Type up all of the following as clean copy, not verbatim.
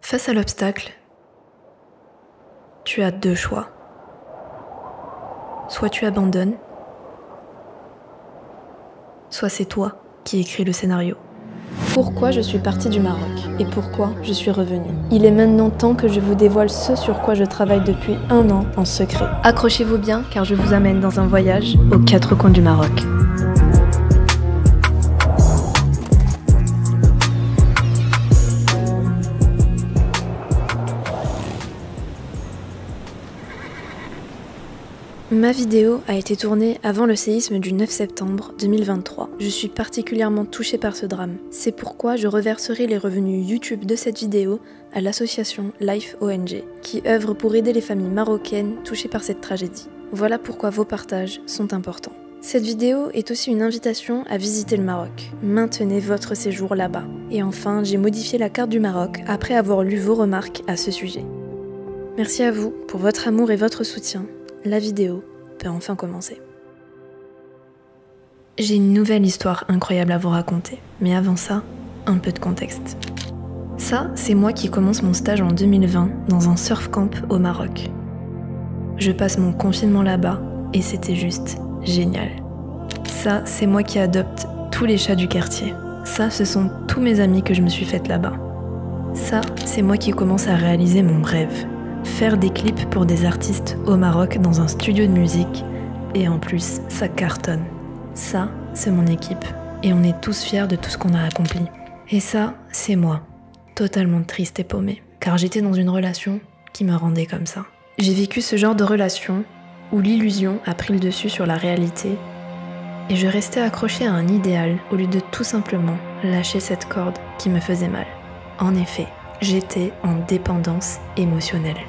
Face à l'obstacle, tu as deux choix. Soit tu abandonnes, soit c'est toi qui écris le scénario. Pourquoi je suis partie du Maroc et pourquoi je suis revenue. Il est maintenant temps que je vous dévoile ce sur quoi je travaille depuis 1 an en secret. Accrochez-vous bien car je vous amène dans un voyage aux 4 coins du Maroc. Ma vidéo a été tournée avant le séisme du 9 septembre 2023. Je suis particulièrement touchée par ce drame. C'est pourquoi je reverserai les revenus YouTube de cette vidéo à l'association Life ONG, qui œuvre pour aider les familles marocaines touchées par cette tragédie. Voilà pourquoi vos partages sont importants. Cette vidéo est aussi une invitation à visiter le Maroc. Maintenez votre séjour là-bas. Et enfin, j'ai modifié la carte du Maroc après avoir lu vos remarques à ce sujet. Merci à vous pour votre amour et votre soutien. La vidéo peut enfin commencer. J'ai une nouvelle histoire incroyable à vous raconter, mais avant ça, un peu de contexte. Ça, c'est moi qui commence mon stage en 2020 dans un surf camp au Maroc. Je passe mon confinement là-bas et c'était juste génial. Ça, c'est moi qui adopte tous les chats du quartier. Ça, ce sont tous mes amis que je me suis faite là-bas. Ça, c'est moi qui commence à réaliser mon rêve. Faire des clips pour des artistes au Maroc dans un studio de musique, et en plus, ça cartonne. Ça, c'est mon équipe, et on est tous fiers de tout ce qu'on a accompli. Et ça, c'est moi, totalement triste et paumée, car j'étais dans une relation qui me rendait comme ça. J'ai vécu ce genre de relation où l'illusion a pris le dessus sur la réalité, et je restais accrochée à un idéal au lieu de tout simplement lâcher cette corde qui me faisait mal. En effet, j'étais en dépendance émotionnelle.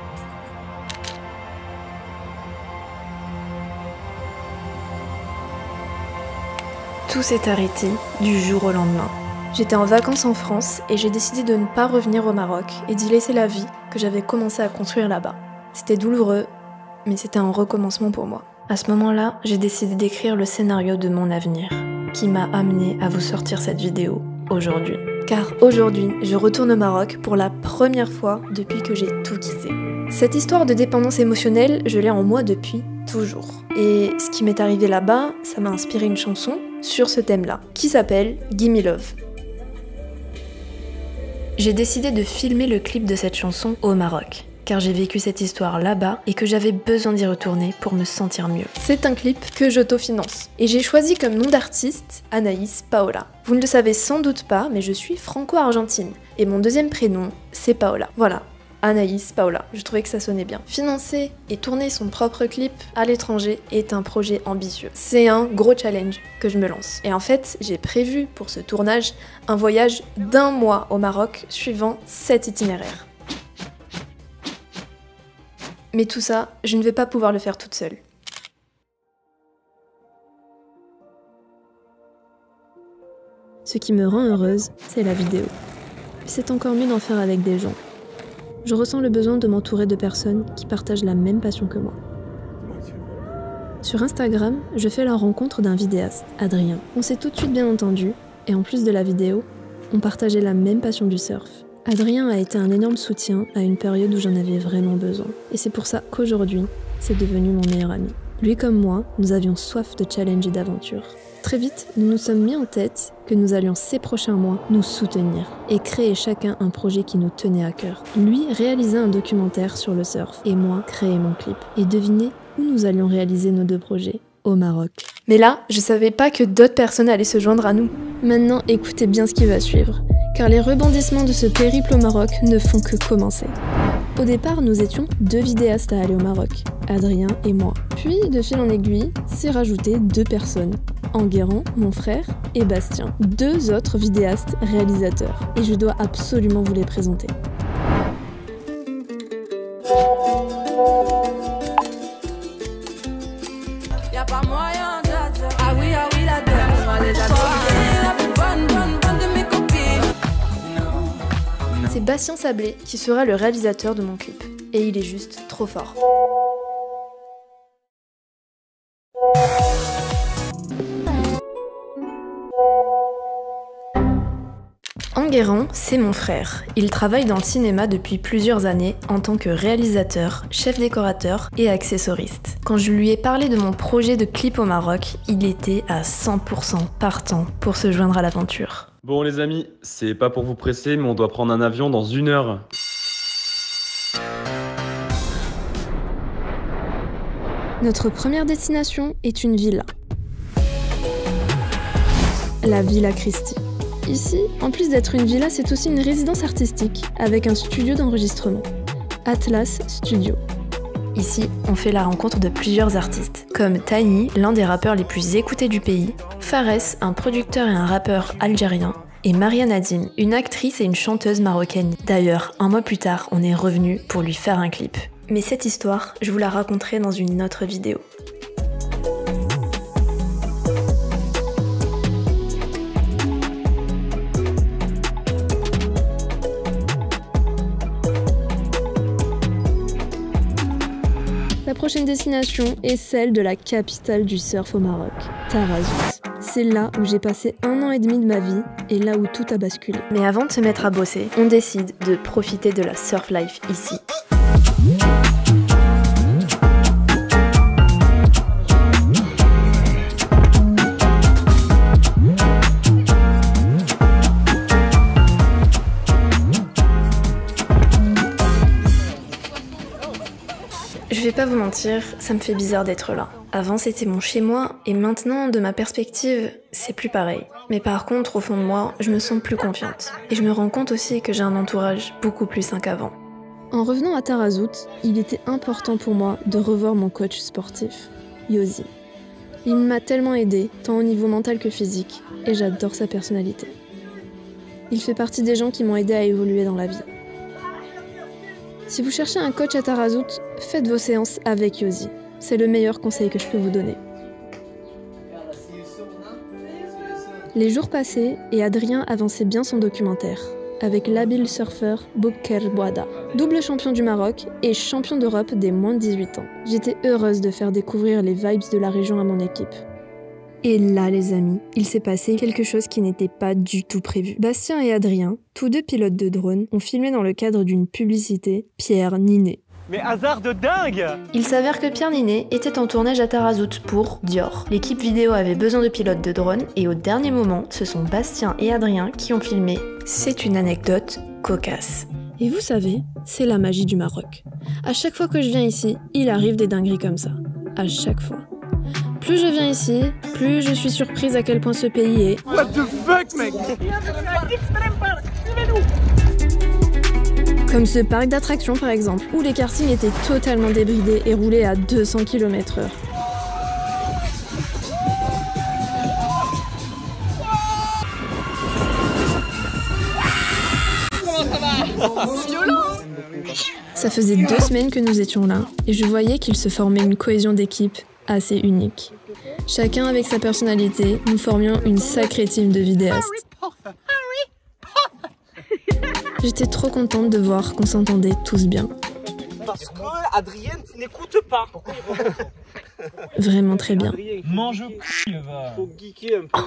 Tout s'est arrêté du jour au lendemain. J'étais en vacances en France et j'ai décidé de ne pas revenir au Maroc et d'y laisser la vie que j'avais commencé à construire là-bas. C'était douloureux, mais c'était un recommencement pour moi. À ce moment-là, j'ai décidé d'écrire le scénario de mon avenir, qui m'a amené à vous sortir cette vidéo aujourd'hui. Car aujourd'hui, je retourne au Maroc pour la première fois depuis que j'ai tout quitté. Cette histoire de dépendance émotionnelle, je l'ai en moi depuis toujours. Et ce qui m'est arrivé là-bas, ça m'a inspiré une chanson sur ce thème-là, qui s'appelle Gimme Love. J'ai décidé de filmer le clip de cette chanson au Maroc, car j'ai vécu cette histoire là-bas et que j'avais besoin d'y retourner pour me sentir mieux. C'est un clip que j'autofinance. Et j'ai choisi comme nom d'artiste Anaïs Paola. Vous ne le savez sans doute pas, mais je suis franco-argentine. Et mon deuxième prénom, c'est Paola. Voilà, Anaïs Paola. Je trouvais que ça sonnait bien. Financer et tourner son propre clip à l'étranger est un projet ambitieux. C'est un gros challenge que je me lance. Et en fait, j'ai prévu pour ce tournage un voyage d'1 mois au Maroc suivant cet itinéraire. Mais tout ça, je ne vais pas pouvoir le faire toute seule. Ce qui me rend heureuse, c'est la vidéo. C'est encore mieux d'en faire avec des gens. Je ressens le besoin de m'entourer de personnes qui partagent la même passion que moi. Sur Instagram, je fais la rencontre d'un vidéaste, Adrien. On s'est tout de suite bien entendu, et en plus de la vidéo, on partageait la même passion du surf. Adrien a été un énorme soutien à une période où j'en avais vraiment besoin. Et c'est pour ça qu'aujourd'hui, c'est devenu mon meilleur ami. Lui comme moi, nous avions soif de challenge et d'aventure. Très vite, nous nous sommes mis en tête que nous allions ces prochains mois nous soutenir et créer chacun un projet qui nous tenait à cœur. Lui réalisait un documentaire sur le surf et moi créer mon clip. Et devinez où nous allions réaliser nos 2 projets ? Au Maroc. Mais là, je savais pas que d'autres personnes allaient se joindre à nous. Maintenant, écoutez bien ce qui va suivre. Car les rebondissements de ce périple au Maroc ne font que commencer. Au départ, nous étions 2 vidéastes à aller au Maroc, Adrien et moi. Puis, de fil en aiguille, s'est rajouté 2 personnes. Enguerrand, mon frère, et Bastien, 2 autres vidéastes réalisateurs. Et je dois absolument vous les présenter. Y'a pas moyen de... Ah oui, la donne-moi les C'est Bastien Sablé qui sera le réalisateur de mon clip. Et il est juste trop fort. Enguerrand, c'est mon frère. Il travaille dans le cinéma depuis plusieurs années en tant que réalisateur, chef décorateur et accessoriste. Quand je lui ai parlé de mon projet de clip au Maroc, il était à 100% partant pour se joindre à l'aventure. Bon les amis, c'est pas pour vous presser, mais on doit prendre un avion dans 1 heure. Notre première destination est une villa. La Villa Christie. Ici, en plus d'être une villa, c'est aussi une résidence artistique avec un studio d'enregistrement. Atlas Studio. Ici, on fait la rencontre de plusieurs artistes, comme Tiny, l'un des rappeurs les plus écoutés du pays, Fares, un producteur et un rappeur algérien, et Maria Nadim, une actrice et une chanteuse marocaine. D'ailleurs, 1 mois plus tard, on est revenu pour lui faire un clip. Mais cette histoire, je vous la raconterai dans une autre vidéo. La prochaine destination est celle de la capitale du surf au Maroc, Tarazout. C'est là où j'ai passé 1 an et demi de ma vie et là où tout a basculé. Mais avant de se mettre à bosser, on décide de profiter de la surf life ici. Je vais pas vous mentir, ça me fait bizarre d'être là. Avant c'était mon chez-moi, et maintenant, de ma perspective, c'est plus pareil. Mais par contre, au fond de moi, je me sens plus confiante. Et je me rends compte aussi que j'ai un entourage beaucoup plus sain qu'avant. En revenant à Tarazout, il était important pour moi de revoir mon coach sportif, Yosi. Il m'a tellement aidé, tant au niveau mental que physique, et j'adore sa personnalité. Il fait partie des gens qui m'ont aidé à évoluer dans la vie. Si vous cherchez un coach à Tarazout, faites vos séances avec Yosi. C'est le meilleur conseil que je peux vous donner. Les jours passaient et Adrien avançait bien son documentaire, avec l'habile surfeur Boubacar Bouada, double champion du Maroc et champion d'Europe des moins de 18 ans. J'étais heureuse de faire découvrir les vibes de la région à mon équipe. Et là, les amis, il s'est passé quelque chose qui n'était pas du tout prévu. Bastien et Adrien, tous deux pilotes de drone, ont filmé dans le cadre d'une publicité Pierre Ninet. Mais hasard de dingue! Il s'avère que Pierre Ninet était en tournage à Tarazout pour Dior. L'équipe vidéo avait besoin de pilotes de drone et au dernier moment, ce sont Bastien et Adrien qui ont filmé. C'est une anecdote cocasse. Et vous savez, c'est la magie du Maroc. À chaque fois que je viens ici, il arrive des dingueries comme ça. À chaque fois. Plus je viens ici, plus je suis surprise à quel point ce pays est... What the fuck, mec? Comme ce parc d'attractions par exemple, où les kartings étaient totalement débridés et roulaient à 200 km/h. Ça faisait 2 semaines que nous étions là, et je voyais qu'il se formait une cohésion d'équipe assez unique. Chacun avec sa personnalité, nous formions une sacrée team de vidéastes. J'étais trop contente de voir qu'on s'entendait tous bien. Parce que Adrien n'écoute pas. Vraiment très bien. Mange au cul, va. Faut geeker un peu.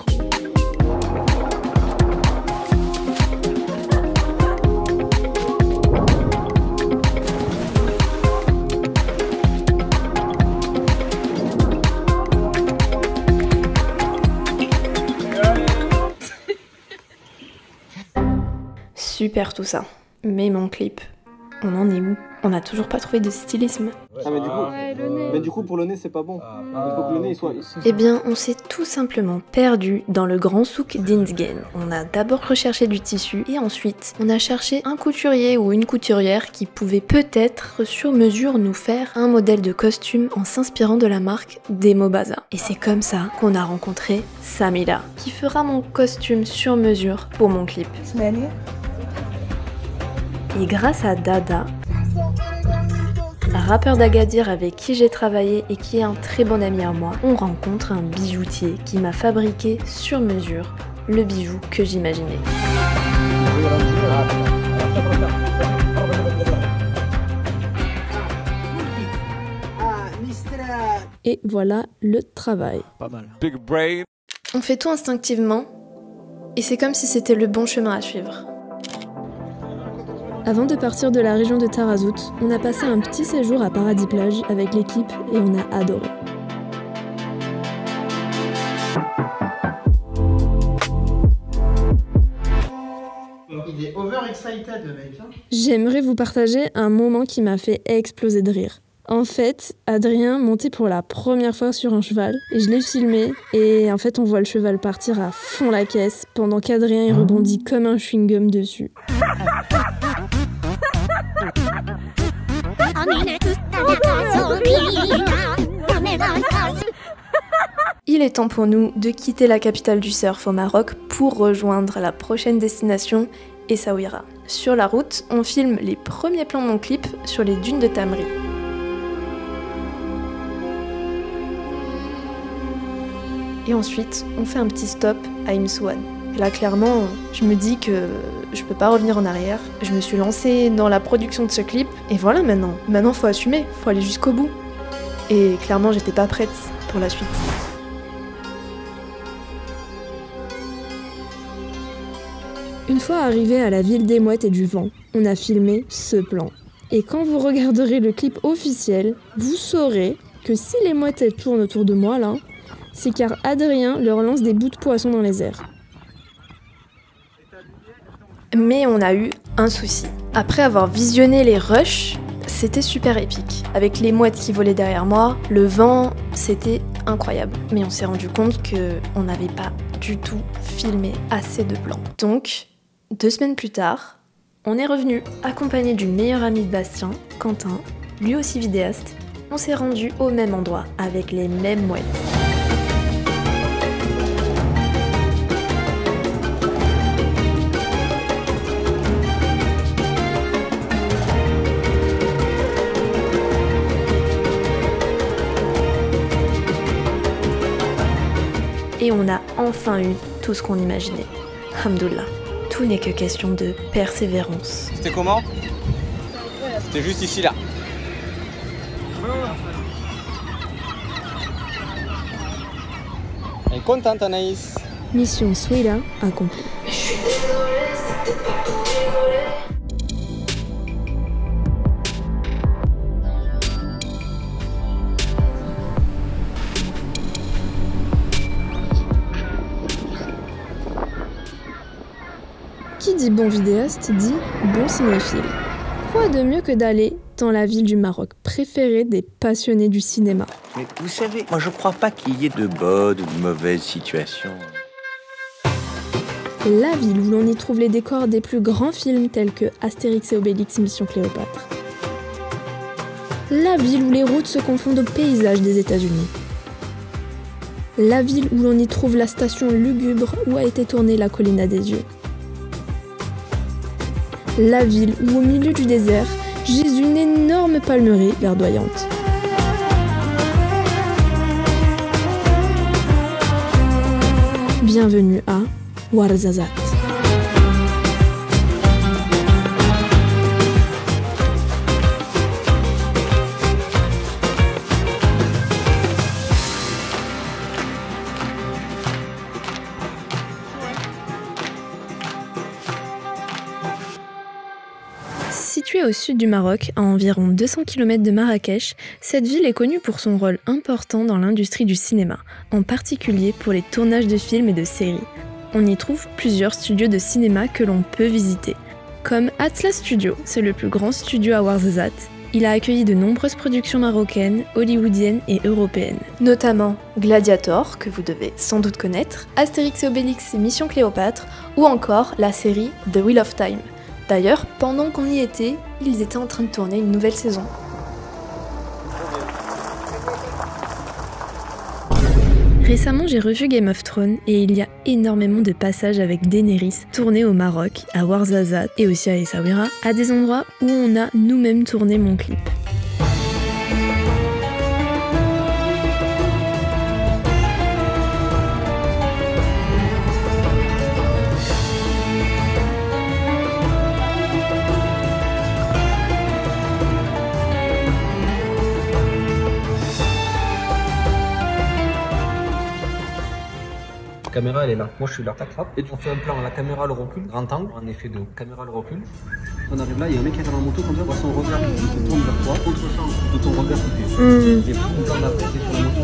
Super tout ça. Mais mon clip, on en est où? On n'a toujours pas trouvé de stylisme. Ah mais du coup pour le nez c'est pas bon. Il faut que le nez il soit... Eh bien, on s'est tout simplement perdu dans le grand souk d'Inzgen. On a d'abord recherché du tissu et ensuite on a cherché un couturier ou une couturière qui pouvait peut-être sur mesure nous faire un modèle de costume en s'inspirant de la marque Demobaza. Et c'est comme ça qu'on a rencontré Samira, qui fera mon costume sur mesure pour mon clip. Et grâce à Dada, un rappeur d'Agadir avec qui j'ai travaillé et qui est un très bon ami à moi, on rencontre un bijoutier qui m'a fabriqué sur mesure le bijou que j'imaginais. Et voilà le travail. Pas mal. On fait tout instinctivement et c'est comme si c'était le bon chemin à suivre. Avant de partir de la région de Tarazout, on a passé un petit séjour à Paradis Plage avec l'équipe et on a adoré. Il est overexcited le mec. J'aimerais vous partager un moment qui m'a fait exploser de rire. En fait, Adrien montait pour la première fois sur un cheval et je l'ai filmé et en fait on voit le cheval partir à fond la caisse pendant qu'Adrien il rebondit comme un chewing-gum dessus. Il est temps pour nous de quitter la capitale du surf au Maroc pour rejoindre la prochaine destination, Essaouira. Sur la route, on filme les premiers plans de mon clip sur les dunes de Tamri. Et ensuite, on fait un petit stop à Imsouane. Et là, clairement, je me dis que je peux pas revenir en arrière. Je me suis lancée dans la production de ce clip, et voilà maintenant. Maintenant, faut assumer, faut aller jusqu'au bout. Et clairement, j'étais pas prête pour la suite. Une fois arrivé à la ville des mouettes et du vent, on a filmé ce plan. Et quand vous regarderez le clip officiel, vous saurez que si les mouettes elles tournent autour de moi là, c'est car Adrien leur lance des bouts de poisson dans les airs. Mais on a eu un souci. Après avoir visionné les rushs, c'était super épique. Avec les mouettes qui volaient derrière moi, le vent, c'était incroyable. Mais on s'est rendu compte qu'on n'avait pas du tout filmé assez de plans. Donc, 2 semaines plus tard, on est revenu, accompagné du meilleur ami de Bastien, Quentin, lui aussi vidéaste. On s'est rendu au même endroit, avec les mêmes mouettes. Et on a enfin eu tout ce qu'on imaginait. Alhamdoulilah. Tout n'est que question de persévérance. C'était comment? C'était juste ici là. Elle est contente Anaïs. Mission Souila accomplie. Je suis désolée, c'était pas pour rigoler. Qui dit bon vidéaste dit bon cinéphile. Quoi de mieux que d'aller dans la ville du Maroc préférée des passionnés du cinéma? Mais vous savez, moi je crois pas qu'il y ait de bonnes ou de mauvaises situations. La ville où l'on y trouve les décors des plus grands films tels que Astérix et Obélix Mission Cléopâtre. La ville où les routes se confondent aux paysages des États-Unis. La ville où l'on y trouve la station lugubre où a été tournée La Colline à des yeux. La ville où, au milieu du désert, gise une énorme palmeraie verdoyante. Bienvenue à Ouarzazate. Située au sud du Maroc, à environ 200 km de Marrakech, cette ville est connue pour son rôle important dans l'industrie du cinéma, en particulier pour les tournages de films et de séries. On y trouve plusieurs studios de cinéma que l'on peut visiter. Comme Atlas Studio, c'est le plus grand studio à Ouarzazate. Il a accueilli de nombreuses productions marocaines, hollywoodiennes et européennes. Notamment Gladiator, que vous devez sans doute connaître, Astérix et Obélix Mission Cléopâtre, ou encore la série The Wheel of Time. D'ailleurs, pendant qu'on y était, ils étaient en train de tourner une nouvelle saison. Récemment, j'ai revu Game of Thrones et il y a énormément de passages avec Daenerys tournés au Maroc, à Ouarzazate et aussi à Essaouira, à des endroits où on a nous-mêmes tourné mon clip. caméra elle est là, moi je suis là, tac, hop, et on fait un plan, la caméra le recule, grand angle, en effet de caméra le recule. On arrive là, il y a un mec qui arrive en moto, comme ça, on voit son regard, il se tourne vers toi, autre champ de ton regard qui fait. Et puis on plan d'après, t'es sur la moto,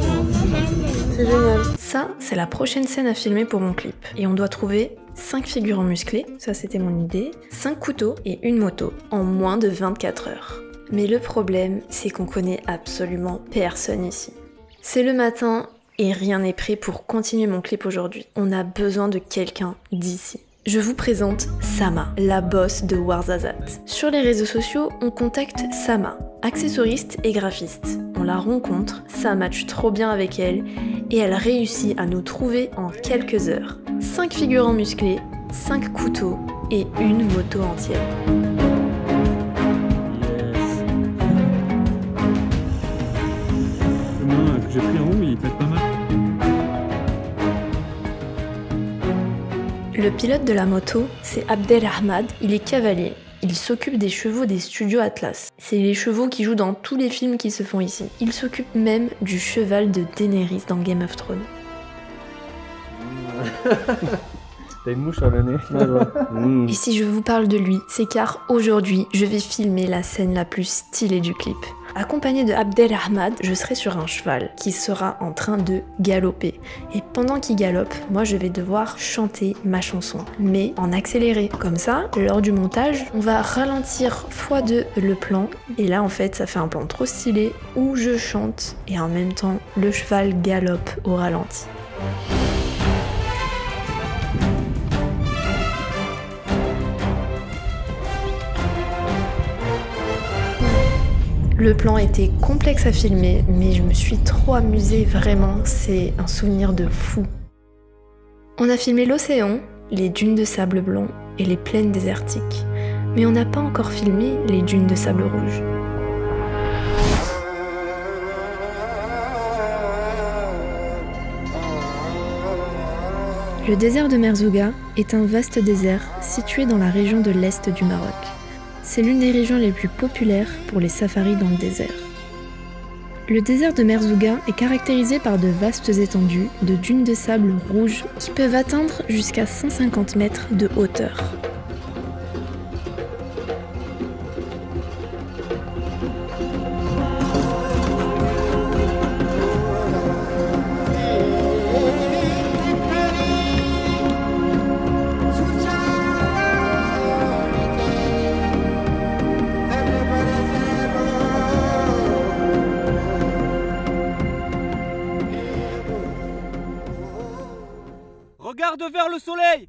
c'est génial. Ça, c'est la prochaine scène à filmer pour mon clip. Et on doit trouver 5 figurants musclés, ça c'était mon idée, 5 couteaux et une moto, en moins de 24 heures. Mais le problème, c'est qu'on connaît absolument personne ici. C'est le matin et rien n'est prêt pour continuer mon clip aujourd'hui. On a besoin de quelqu'un d'ici. Je vous présente Sama, la boss de Ouarzazate. Sur les réseaux sociaux, on contacte Sama, accessoriste et graphiste. On la rencontre, ça matche trop bien avec elle et elle réussit à nous trouver en quelques heures. 5 figurants musclés, 5 couteaux et une moto entière. J'ai pris en haut, il pète pas mal. Le pilote de la moto, c'est Abdelrahmad, il est cavalier. Il s'occupe des chevaux des studios Atlas. C'est les chevaux qui jouent dans tous les films qui se font ici. Il s'occupe même du cheval de Daenerys dans Game of Thrones. T'as une mouche sur le nez. Et si je vous parle de lui, c'est car aujourd'hui, je vais filmer la scène la plus stylée du clip. Accompagné de Abdelrahmad, je serai sur un cheval qui sera en train de galoper. Et pendant qu'il galope, moi je vais devoir chanter ma chanson, mais en accéléré. Comme ça, lors du montage, on va ralentir x2 le plan. Et là en fait, ça fait un plan trop stylé où je chante et en même temps, le cheval galope au ralenti. Le plan était complexe à filmer, mais je me suis trop amusée, vraiment, c'est un souvenir de fou. On a filmé l'océan, les dunes de sable blanc et les plaines désertiques, mais on n'a pas encore filmé les dunes de sable rouge. Le désert de Merzouga est un vaste désert situé dans la région de l'Est du Maroc. C'est l'une des régions les plus populaires pour les safaris dans le désert. Le désert de Merzouga est caractérisé par de vastes étendues de dunes de sable rouge qui peuvent atteindre jusqu'à 150 mètres de hauteur. Regarde vers le soleil!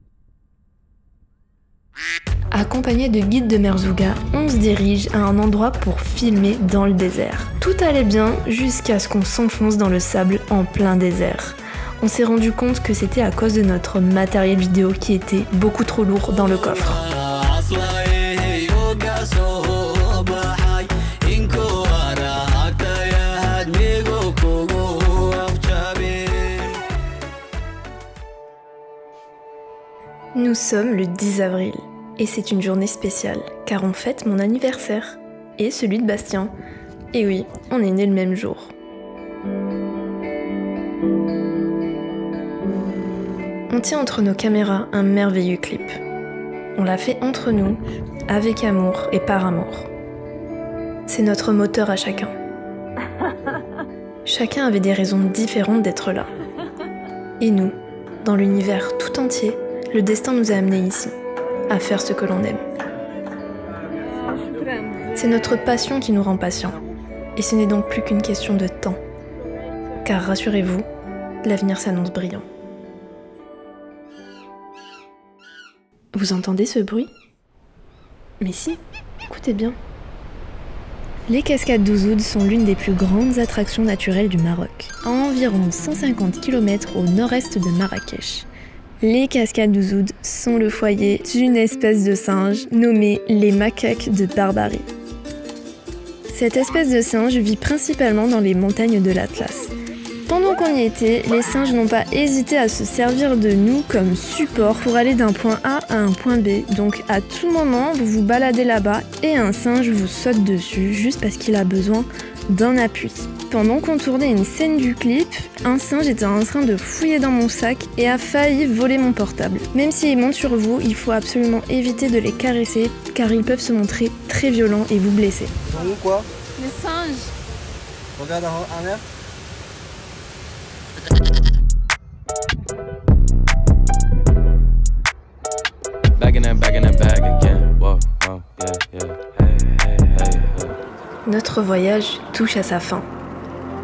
Accompagné de guides de Merzouga, on se dirige à un endroit pour filmer dans le désert. Tout allait bien jusqu'à ce qu'on s'enfonce dans le sable en plein désert. On s'est rendu compte que c'était à cause de notre matériel vidéo qui était beaucoup trop lourd dans le coffre. Nous sommes le 10 avril et c'est une journée spéciale car on fête mon anniversaire et celui de Bastien. Et oui, on est nés le même jour. On tient entre nos caméras un merveilleux clip. On l'a fait entre nous, avec amour et par amour. C'est notre moteur à chacun. Chacun avait des raisons différentes d'être là. Et nous, dans l'univers tout entier, le destin nous a amenés ici, à faire ce que l'on aime. C'est notre passion qui nous rend patients. Et ce n'est donc plus qu'une question de temps. Car rassurez-vous, l'avenir s'annonce brillant. Vous entendez ce bruit? Mais si, écoutez bien. Les cascades d'Ouzoud sont l'une des plus grandes attractions naturelles du Maroc, à environ 150 km au nord-est de Marrakech. Les cascades d'Ouzoud sont le foyer d'une espèce de singe nommée les macaques de Barbarie. Cette espèce de singe vit principalement dans les montagnes de l'Atlas. Pendant qu'on y était, les singes n'ont pas hésité à se servir de nous comme support pour aller d'un point A à un point B. Donc à tout moment, vous vous baladez là-bas et un singe vous saute dessus juste parce qu'il a besoin d'un appui. pendant qu'on tournait une scène du clip, un singe était en train de fouiller dans mon sac et a failli voler mon portable. Même s'ils montent sur vous, il faut absolument éviter de les caresser car ils peuvent se montrer très violents et vous blesser. Ils sont où quoi? Les singes. Regarde en l'air. Notre voyage touche à sa fin.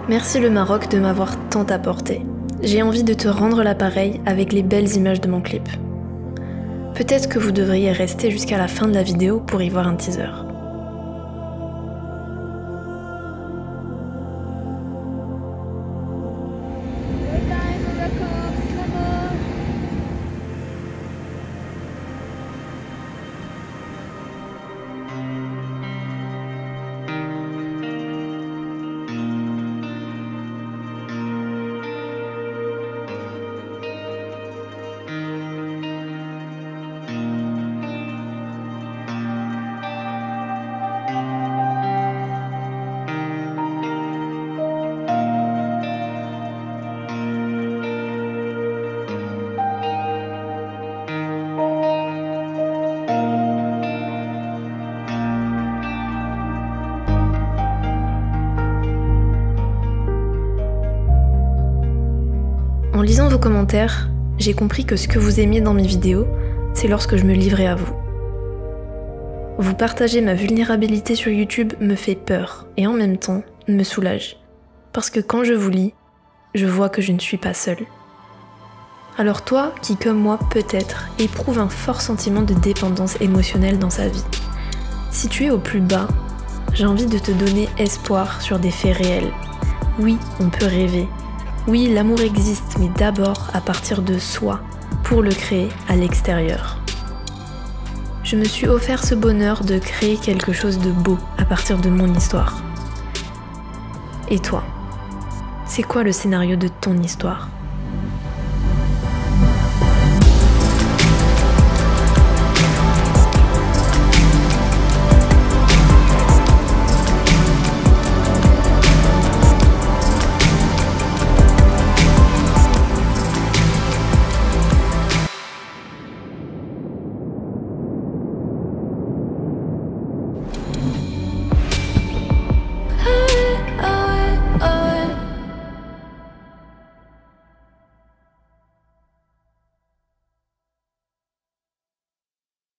Merci le Maroc de m'avoir tant apporté. J'ai envie de te rendre l'appareil avec les belles images de mon clip. Peut-être que vous devriez rester jusqu'à la fin de la vidéo pour y voir un teaser. En lisant vos commentaires, j'ai compris que ce que vous aimiez dans mes vidéos, c'est lorsque je me livrais à vous. Vous partager ma vulnérabilité sur YouTube me fait peur et en même temps me soulage. Parce que quand je vous lis, je vois que je ne suis pas seule. Alors toi, qui comme moi peut-être, éprouve un fort sentiment de dépendance émotionnelle dans sa vie, si tu es au plus bas, j'ai envie de te donner espoir sur des faits réels. Oui, on peut rêver. Oui, l'amour existe, mais d'abord à partir de soi, pour le créer à l'extérieur. Je me suis offert ce bonheur de créer quelque chose de beau à partir de mon histoire. Et toi, c'est quoi le scénario de ton histoire ?